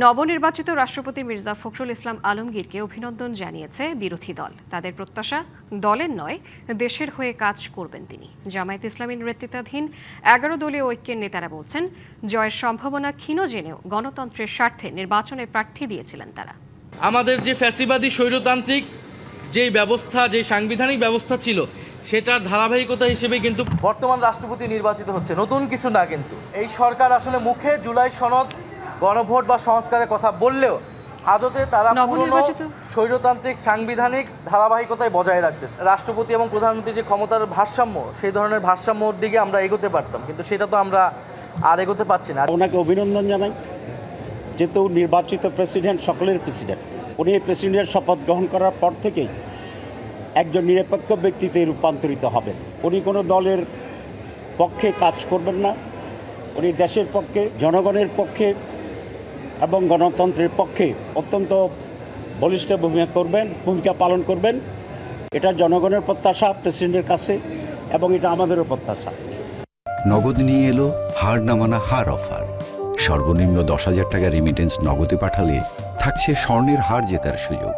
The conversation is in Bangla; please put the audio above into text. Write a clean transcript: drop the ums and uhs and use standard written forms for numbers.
নবনির্বাচিত রাষ্ট্রপতি মির্জা ফখরুল ইসলাম আলমগীরকে অভিনন্দন জানিয়েছে বিরোধী দল। তাদের প্রত্যাশা, দলের নয় দেশের হয়ে কাজ করবেন তিনি। জামায়াত ইসলামীর নেতৃত্বাধীন 11 দলীয় ঐক্যের নেতারা বলছেন, জয়ের সম্ভাবনা ক্ষীণ জেনেও গণতন্ত্রের স্বার্থে নির্বাচনে প্রার্থী দিয়েছিলেন তারা। আমাদের যে ফ্যাসিবাদী স্বৈরতান্ত্রিক যেই ব্যবস্থা, যে সাংবিধানিক ব্যবস্থা ছিল, সেটার ধারাবাহিকতা হিসেবে কিন্তু বর্তমান রাষ্ট্রপতি নির্বাচিত হচ্ছে, নতুন কিছু না। কিন্তু এই সরকার আসলে মুখে জুলাই সনদ, গণভোট বা সংস্কারের কথা বললেও আদতে তারা পুরনো স্বৈরতান্ত্রিক সাংবিধানিক ধারাবাহিকতায় বজায় রাখতেছে। রাষ্ট্রপতি এবং প্রধানমন্ত্রী যে ক্ষমতার ভারসাম্য, সেই ধরনের ভারসাম্যর দিকে আমরা এগোতে পারতাম, কিন্তু সেটা তো আমরা আর এগোতে পারছি না। ওনাকে অভিনন্দন জানাই, যেহেতু নির্বাচিত প্রেসিডেন্ট সকলের প্রেসিডেন্ট। উনি এই প্রেসিডেন্টের শপথ গ্রহণ করার পর থেকেই একজন নিরপেক্ষ ব্যক্তিতে রূপান্তরিত হবেন। উনি কোনো দলের পক্ষে কাজ করবেন না, উনি দেশের পক্ষে, জনগণের পক্ষে এবং গণতন্ত্রের পক্ষে অত্যন্ত বলিষ্ঠ ভূমিকা পালন করবেন। এটা জনগণের প্রত্যাশা প্রেসিডেন্টের কাছে, এবং এটা আমাদেরও প্রত্যাশা। নগদ নিয়ে এলো হার না মানা হার অফার। সর্বনিম্ন 10,000 টাকা রেমিটেন্স নগদে পাঠালে থাকছে স্বর্ণের হার জেতার সুযোগ।